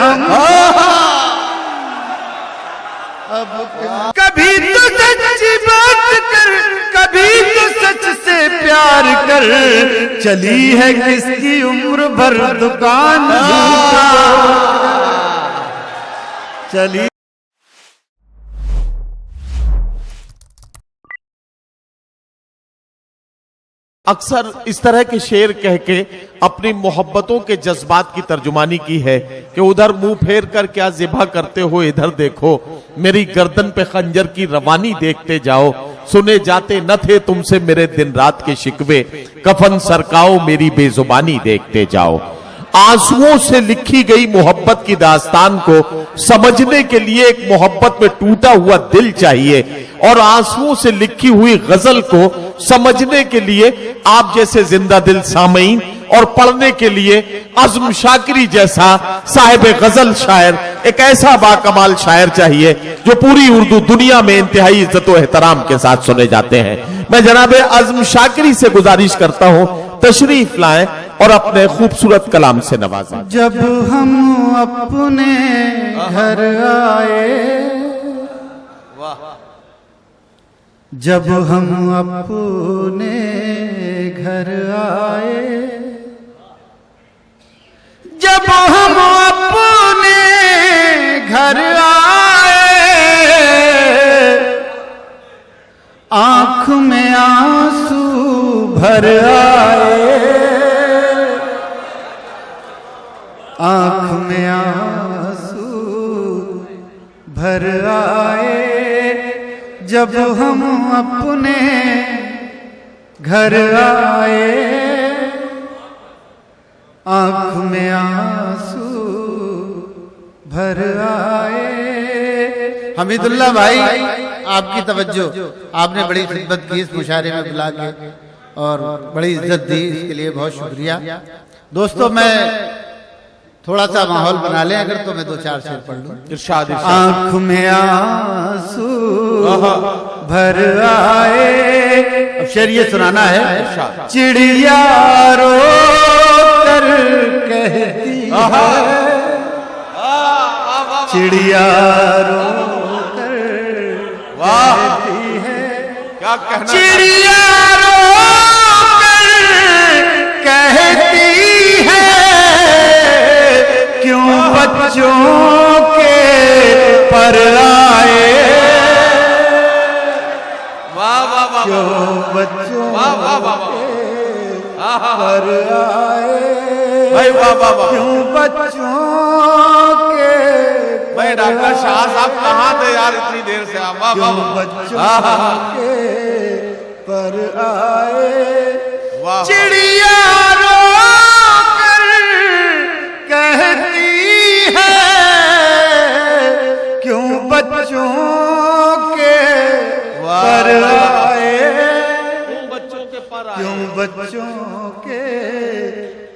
हम अब कभी तो सच्ची बात कर, कभी तो सच से प्यार कर, चली है किसकी उम्र भर दुकान चली। अक्सर इस तरह के शेर कह के अपनी मोहब्बतों के जज्बात की तर्जुमानी की है कि उधर मुंह फेर कर क्या ज़िबा करते हो, इधर देखो मेरी गर्दन पे खंजर की रवानी देखते जाओ, सुने जाते न थे तुमसे मेरे दिन रात के शिकवे, कफन सरकाओ मेरी बेजुबानी देखते जाओ। आंसुओं से लिखी गई मोहब्बत की दास्तान को समझने के लिए एक मोहब्बत में टूटा हुआ दिल चाहिए, और आंसुओं से लिखी हुई गजल को समझने के लिए आप जैसे जिंदा दिल सामईन, और पढ़ने के लिए अज़्म शाकिरी जैसा साहिब गजल शायर, एक ऐसा बाकमाल शायर चाहिए जो पूरी उर्दू दुनिया में इंतहाई इज्जत व एहतराम के साथ सुने जाते हैं। मैं जनाब अज़्म शाकिरी से गुजारिश करता हूं तशरीफ लाएं और अपने खूबसूरत कलाम से नवाजें। जब हम अपने घर आए, जब हम अपने घर आए, जब हम अपने घर आए, आंख में आंसू भर आए, आंख में आंसू भर आए, जब हम अपने घर आए, आंख में आंसू भर आए। हमीदुल्लाह भाई, आपकी तवज्जो, आपने बड़ी खिदमत की इस मुशायरे में बुला के और बड़ी इज्जत दी, इसके लिए बहुत शुक्रिया। दोस्तों, मैं थोड़ा सा माहौल बना लें अगर, तो मैं दो चार शेर पढ़ लूं। इरशाद आंख में आंसू भर आए। अब शेर ये सुनाना है। चिड़िया रो कर कहती है, चिड़िया रो कर कहती है, क्या कहना, चिड़िया रो कर कहती है, क्यों बच्चों के पर आए, वाह वाह वाह, क्यों बच्चों वाह वाह वाह, के पर आए, भाई वाह वाह वाह, क्यों बच्चों के भाई डॉक्टर शाह साहब कहाँ थे यार इतनी देर से आप? वाह वाह वाह, बच्चों के पर आए, वाह, चिड़िया रो कर कहती है, क्यों बच्चों के पर आए, क्यों बच्चों के पर आए, क्यों बच्चों के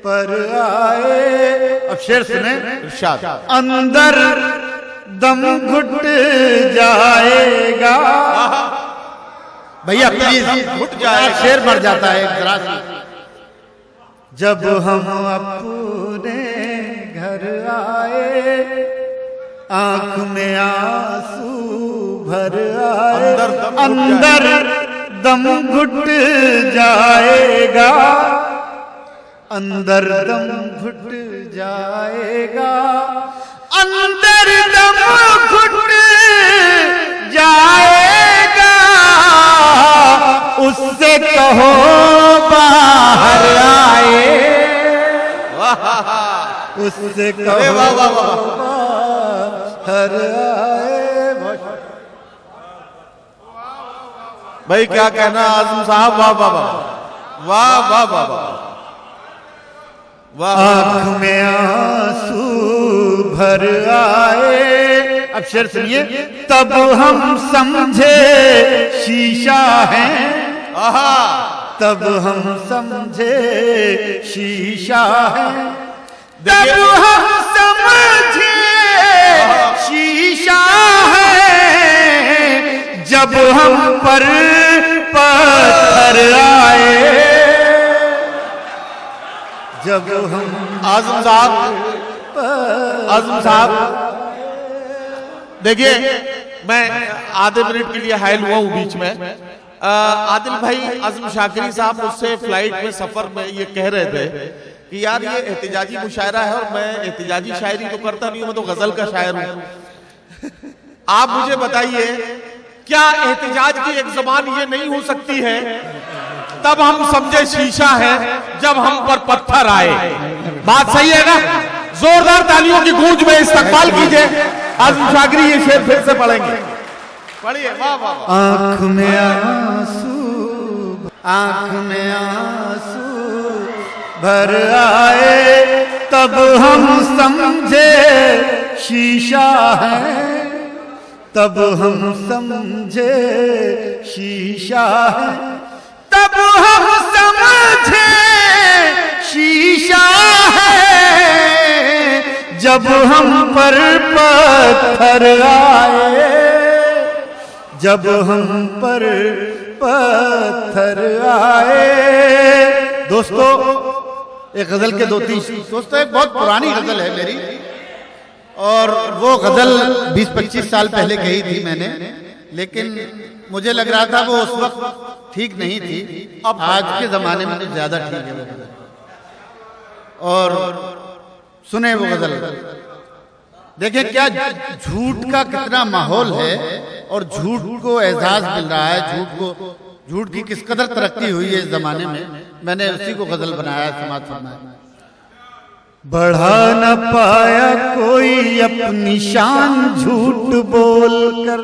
पर आए। अब शेर सुने। इरशाद। अंदर दम घुट जाएगा, भैया प्लीज घुट जाएगा, शेर मर जाता है जरा सी। जब हम अपने घर आए, आंख में आंसू भर आए, अंदर दम घुट जाएगा, अंदर दम घुट जाएगा, अंदर दम घुट जाएगा, उससे कहो बाहर आए, उससे कहो बाहर आए। भाई क्या कहना आज़म साहब, वाह वाह वाह, वाह वाह वाह वाह, आंख में आंसू भर आए। अब शेर सुनिए। तब हम समझे शीशा है, तब हम समझे शीशा है, तब हम समझे शीशा है, जब हम पर पत्थर आए, जब हम आज़म साहब आजम साहब देखिए, मैं आधे मिनट के लिए हायल हुआ हूं बीच में। आदिल भाई, आजम शाकिरी साहब मुझसे फ्लाइट में सफर में ये कह रहे थे कि यार ये एहतिजाजी मुशायरा है और मैं एहतिजाजी शायरी तो करता नहीं हूं, मैं तो गजल का शायर हूं। आप मुझे बताइए, क्या एहतिजाज की एक जबान ये नहीं हो सकती है? तब हम समझे शीशा है जब हम पर पत्थर आए। बात सही है ना? जोरदार तालियों की गूंज में इस्तकबाल कीजिए। आजम शाकिरी ये शेर फिर से पढ़ेंगे, पढ़िए। वाह वाह। आंख में आंसू, आंख में आंसू भर आए, तब हम समझे शीशा है, तब हम समझे शीशा है, तब हम समझे शीशा है, जब हम पर पत्थर आए, जब हम पर पत्थर आए। दोस्तों, एक गजल के दो तीन दोस्तों, एक बहुत पुरानी गजल है मेरी, और वो गजल 20-25 साल पहले कही थी मैंने, लेकिन मुझे लग रहा था वो उस वक्त ठीक नहीं थी। अब आज के जमाने में तो ज्यादा ठीक है वो गजल। और सुने वो गजल, देखिए क्या झूठ का कितना माहौल है और झूठ को एहसास मिल रहा है, झूठ की किस कदर तरक्की हुई है इस जमाने में। मैंने उसी को गजल बनाया, समाज फरमाया। बढ़ा न पाया कोई अपनी शान झूठ बोलकर,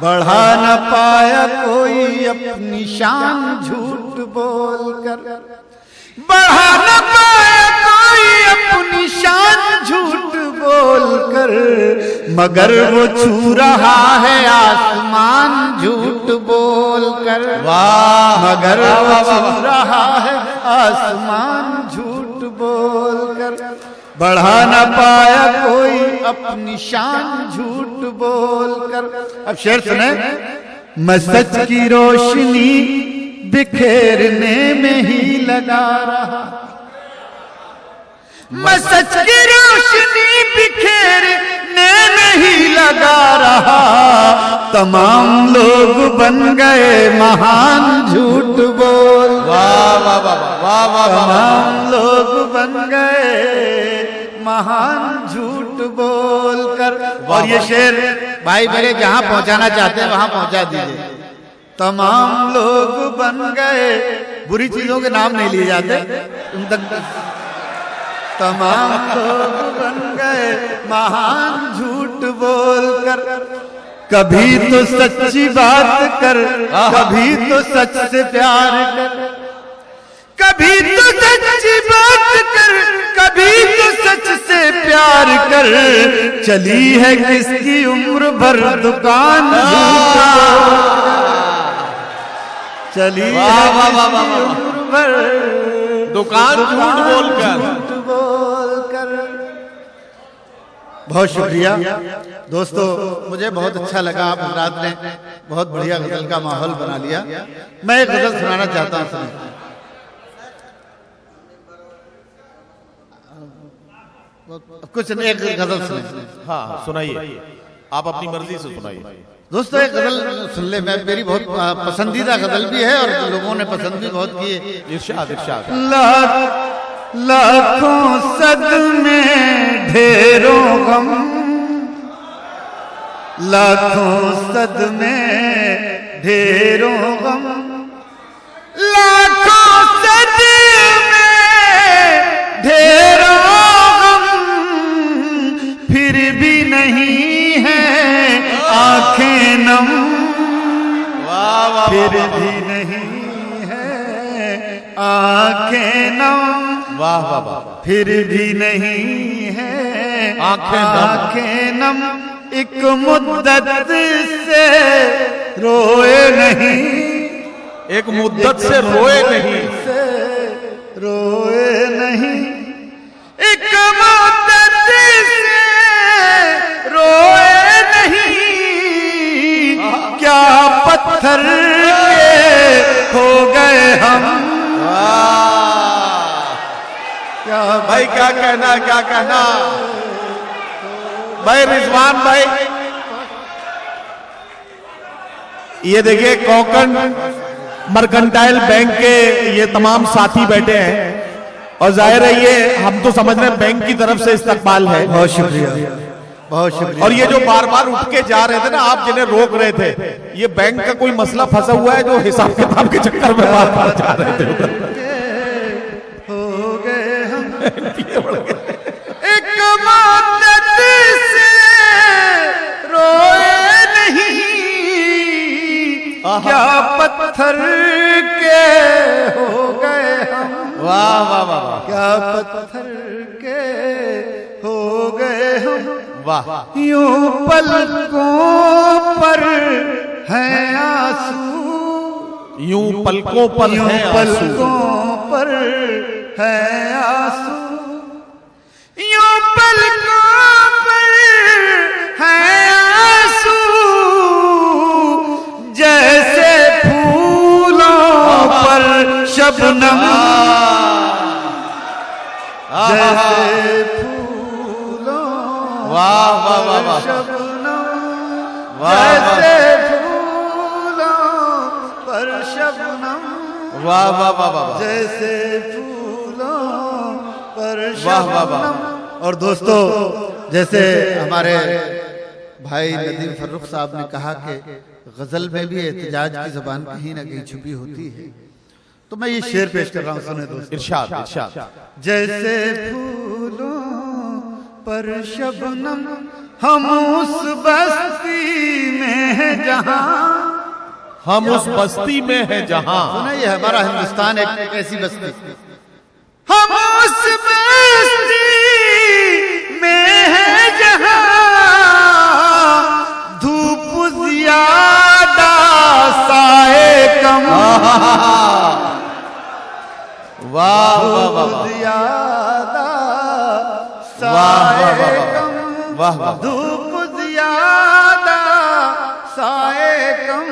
बढ़ा न पाया कोई अपनी शान झूठ बोलकर, बढ़ा न पाया कोई अपनी शान झूठ बोलकर, मगर वो छू रहा है आसमान झूठ बोलकर। वाह, मगर वो छू रहा है आसमान झूठ बोलकर, बढ़ा न पाया कोई अपनी शान झूठ बोलकर। अब शेर सुने। मैं सच की रोशनी बिखेरने में ही लगा रहा, मैं सच की रोशनी बिखेरने में ही लगा रहा, तमाम लोग बन गए महान झूठ बोल। वाह वाह वाह वाह वाह, तमाम लोग बन गए महान झूठ बोलकर। और ये शेर भाई मेरे जहां पहुंचाना चाहते हैं वहां पहुंचा दीजिए। तमाम लोग बन गए, बुरी चीजों के नाम नहीं लिए जाते उन तक। तमाम लोग बन गए महान झूठ बोलकर, कभी तो सच्ची बात कर, कभी तो सच से प्यार कर, कभी तो सच्ची बात कर, कभी तो सच से प्यार कर, चली है किसकी उम्र भर दुकान झूठा, चली है उम्र भर दुकान झूठ बोलकर। बहुत शुक्रिया दोस्तों, मुझे बहुत अच्छा लगा। आप रात ने बहुत बढ़िया गजल का माहौल बना लिया। मैं एक गजल सुनाना चाहता हूँ, सुनिए। कुछ एक गजल सुनिए। हाँ सुनाइए, आप अपनी मर्जी से सुनाइए। दोस्तों एक गजल सुन ले, मैं मेरी बहुत पसंदीदा गजल भी है और लोगों ने पसंद भी बहुत की है। इरशाद इरशाद। लाखों सदमे ढेरों गम, लाखों सदमे ढेरों गम, लाखों सदमे ढेरों गम, फिर भी नहीं है आंखें नम, फिर भी नहीं है आंखें नम, वाह वाह वाह, फिर भी नहीं है आंखें नम, एक मुद्दत से रोए नहीं, एक मुद्दत से रोए नहीं, रोए नहीं, एक मुद्दत से रोए नहीं, क्या पत्थर के हो गए हम, भाई क्या कहना, क्या कहना भाई रिजवान भाई। ये देखिए कोंकण मर्केंटाइल बैंक के ये तमाम साथी बैठे हैं और जाहिर है ये हम तो समझ रहे हैं बैंक की तरफ से इस्तकबाल है। बहुत शुक्रिया, बहुत शुक्रिया। और ये जो बार बार उठ के जा रहे थे ना, आप जिन्हें रोक रहे थे, ये बैंक का कोई मसला फंसा हुआ है जो हिसाब किताब के चक्कर में बार बार जा रहे थे उधर। हो गए हम एक मदद से रोए नहीं, क्या पत्थर के हो गए हम। वाह वाह वाह वाह, क्या पत्थर के हो गए हम। वाह। यूं पलकों पर हैं आंसू, यूं पलकों पर यूं हैं आंसू, पलकों पर हैं आंसू, यूं पलकों पर हैं आंसू, जैसे फूलों पर शबनम, जैसे फूलों वाह वाह वाह वाह, शबनम, वाह जैसे फूलों पर शबनम, वाह वाह वाह वाह, जैसे फूलों पर वाह वाह वाह। शबनम। और दोस्तों, जैसे हमारे भाई नदीम फर्रुख साहब ने कहा कि गजल में भी एहतजाज की जबान कहीं ना कहीं छुपी होती है, तो मैं ये शेर पेश कर रहा हूँ, सुने दोस्तों। इरशाद इरशाद। जैसे फूलों पर शबनम हम उस बस्ती में हैं जहां, हम उस बस्ती में हैं जहां, सुना, ये हमारा हिंदुस्तान एक ऐसी बस्ती, हम उस बस्ती में हैं जहां धूप ज्यादा साए कम, वाह वाह वाह, ज्यादा वाह वाह साए वाह, कम, वाह वाह, धूप ज्यादा साए कम।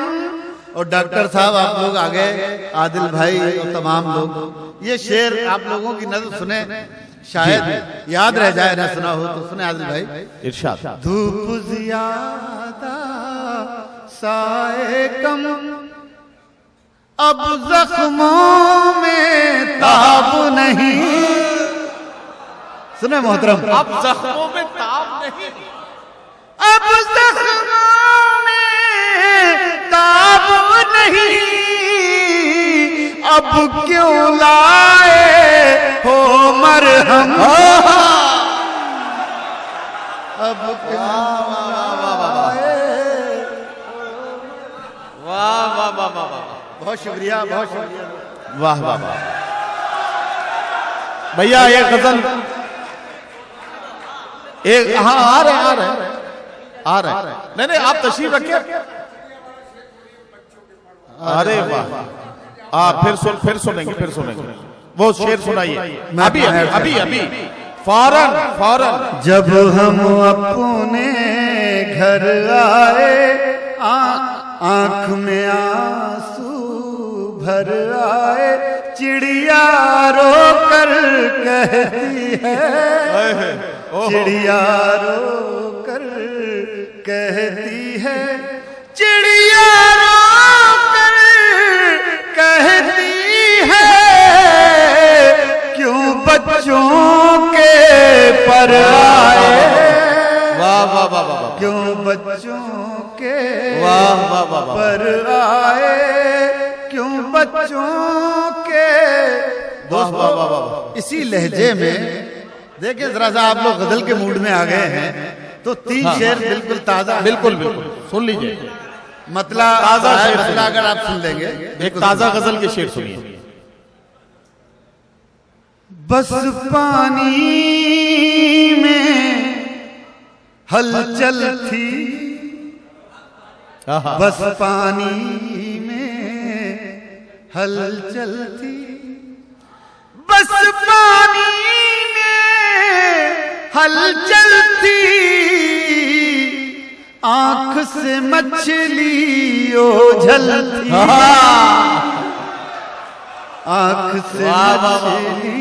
और डॉक्टर साहब आप लोग आगे, आदिल भाई और तमाम लोग, ये शेर आप लोगों की नजर सुने, शायद याद रह जाए, ना सुना हो तो सुने आदिल भाई। इरशाद। धूप ज्यादा साए कम, अब जख्मों में ताब नहीं, सुने मोहतरम, अब जख्मों में ताब नहीं, अब जख्मों में ताब नहीं, अब क्यों लाए हो मरहम, अब क्यों लाए। वाह वाह वाह वाह वाह, बहुत शुक्रिया, बहुत शुक्रिया। वाह वाह वाह। भैया ये गजल एक, हाँ आ रहे आ रहे आ रहे, नहीं नहीं आप तशरीफ रखिए। अरे वाह, फिर सुनेंगे, फिर सुनेंगे। वो शेर सुनाइए अभी अभी अभी अभी, फौरन फौरन। जब हम अपने घर आए, आंख में आंसू भर आए, चिड़िया रो कर कहती है, चिड़िया रो कर कहती है, चिड़िया रो कर कहती है, क्यों बच्चों के पर आए, वाह वाह वाह वाह, क्यों बच्चों के वाह वाह वाह वाह, पर आए, क्यों बच्चों के। दोस्तों, इसी लहजे में देखिए जरा सा, आप लोग गजल के मूड में आ गए हैं, तो 3 शेर बिल्कुल ताजा, बिल्कुल बिल्कुल सुन लीजिए, मतलब ताजा शेर मतलब अगर आप सुन लेंगे, एक ताजा गजल के शेर सुनिए। बस पानी में हलचल थी, बस पानी में हलचल थी, बस पानी में हलचल थी, आंख से मछली ओझल थी, आंख से मछली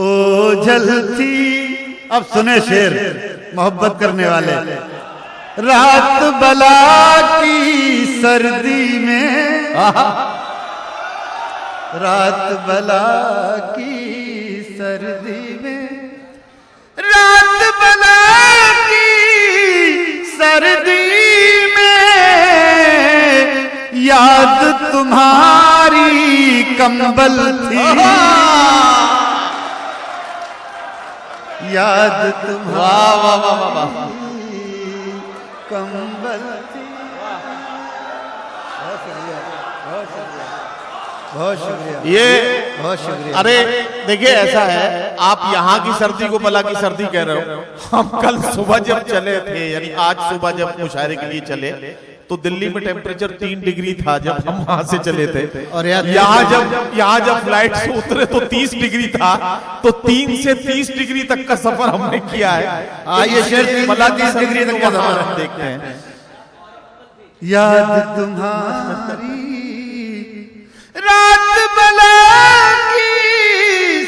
ओझल थी। अब सुने शेर मोहब्बत करने वाले। रात बला की सर्दी में, रात बला की सर्दी में, रात बला की सर्दी में याद तुम्हारी कंबल थी, याद तुम्हारी कंबल थी। बहुत शुक्रिया, ये बहुत शुक्रिया। अरे देखिए, ऐसा है, आप यहाँ की सर्दी को बला की सर्दी कह रहे हो। हम कल सुबह जब चले थे, यानी आज सुबह जब मुशायरे के लिए चले, तो दिल्ली में टेम्परेचर 3 डिग्री था जब हम वहां से चले थे। और यहाँ जब फ्लाइट से उतरे तो 30 डिग्री था। तो 3 से 30 डिग्री तक का सफर हमने किया है। आइए शेर बला की 30 डिग्री तक का सफर देखते हैं। याद तुम्हारी रात बला की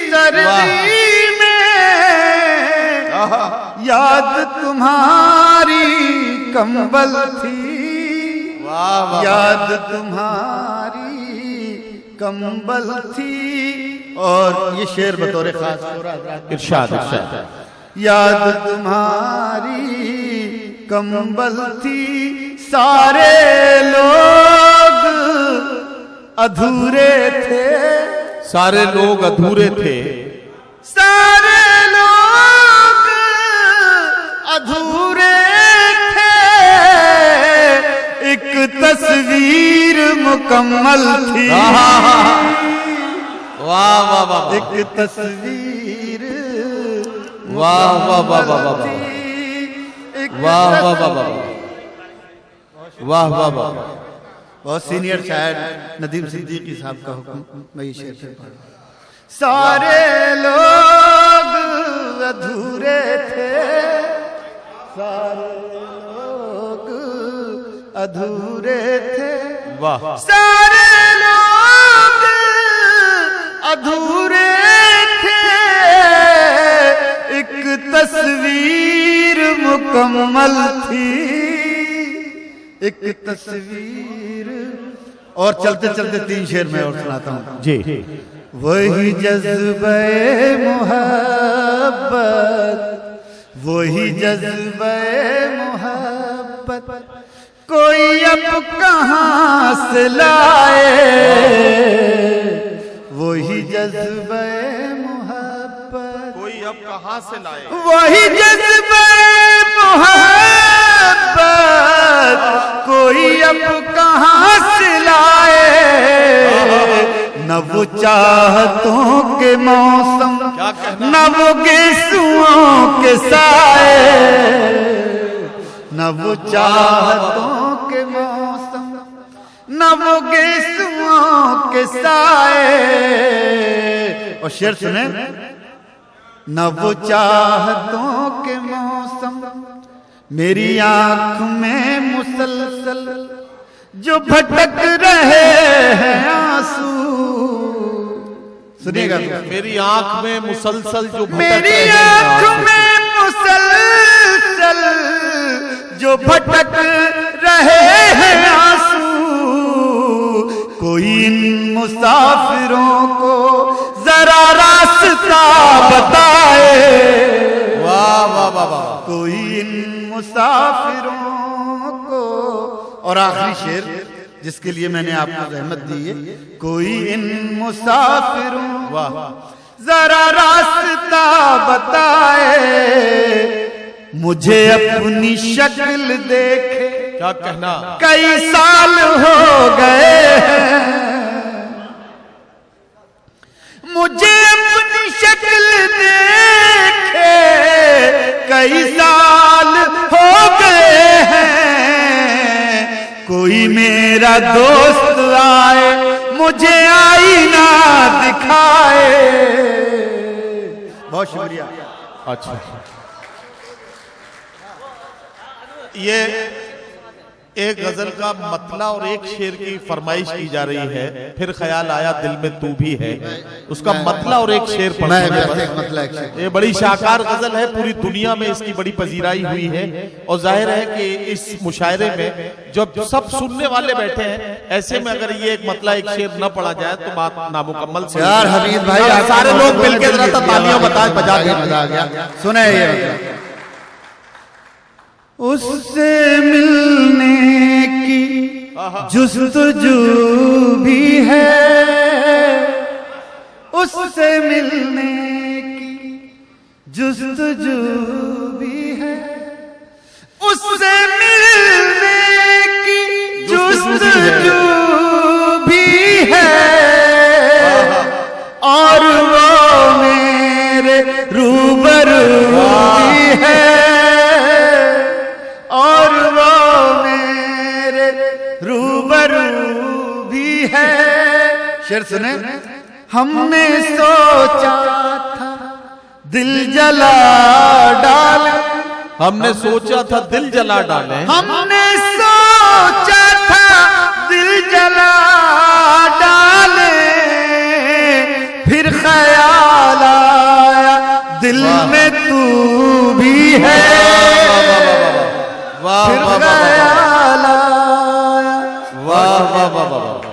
सर्दी में, याद तुम्हारी कंबल थी, याद तुम्हारी कंबल थी। और ये शेर बतौर खास इरशाद इरशाद। याद तुम्हारी कंबल थी, सारे लोग अधूरे थे, सारे लोग अधूरे थे, सारे लोग अधूरे थे, एक तस्वीर मुकम्मल थी। वाह वाह वाह, एक तस्वीर वाह वाह वाह वाह वाह, वाह वाह वाह वाह, वाह वाह वाह। बहुत सीनियर शायर नदीम सिद्दीकी साहब का हुक्म मैं ये शेर पढ़। सारे लोग अधूरे थे, सारे लोग अधूरे थे, वाह, सारे लोग अधूरे थे, एक तस्वीर मुकम्मल थी, एक तस्वीर। और चलते चलते 3 शेर में और सुनाता हूँ जी। वही जज्बे मोहब्बत, वही जज्बे मोहब्बत, कोई अब कहाँ से लाए, वही जज्बे मोहब्बत, कोई अब कहाँ से लाए, वही जज्बे मोहब्बत, कोई अब कहाँ से लाए, न वो चाहतों के मौसम, न वो गेसुओं के साए, न वो चाहतों के मौसम, न वो गेसुओं के साए। और शेर सुने, न वो चाहतों के मौसम, मेरी आंख में मुसलसल जो भटक रहे हैं आंसू। सुनिएगा, मेरी आंख में मुसलसल जो मेरी आंख में मुसलसल जो भटक रहे हैं आंसू, कोई इन मुसाफिरों को जरा रास्ता बताए। वाह वाह वाह वाह, कोई इन मुसाफिरों को। और आखिरी शेर जिसके लिए मैंने आपको रहमत दी है, कोई इन मुसाफिरों वाह, जरा रास्ता बताए, मुझे अपनी शक्ल देखे क्या कहना, कई साल हो गए हैं, मुझे अपनी शक्ल देखे कई साल हो गए हैं, कोई मेरा दोस्त आए मुझे आईना दिखाए। बहुत शुक्रिया। अच्छा, ये एक गजल का मतला और एक शेर की फरमाइश की जा रही है, फिर ख्याल आया दिल में तू भी है, उसका मतला और एक शेर मैं बस एक मतला एक शेर। ये बड़ी शाहकार गजल है, पूरी दुनिया में इसकी बड़ी पजीराई हुई है और जाहिर है कि इस मुशायरे में जब सब सुनने वाले बैठे हैं, ऐसे में अगर ये एक मतला एक शेर न पढ़ा जाए तो बात नामुकम्मल से यार हमीद भाई आप सारे लोग मिलकर जरा तालियां बजा दें। मजा आ गया। सुने ये उससे मिलने की जुस्तजू भी है, उससे मिलने की जुस्तजू भी है, उससे मिलने की जुस्तजू भी है, और वो मेरे रूबरू भी है, और वो मेरे रूबरू भी है। शेर सुने। हमने सोचा था दिल जला डाल, हमने सोचा था दिल जला डालें, हमने सोचा था दिल जला डाले, फिर ख्याल आया दिल में तू भी है, वाह फिर वाह वाह ख्याल आया वाह वाह वाह वाह।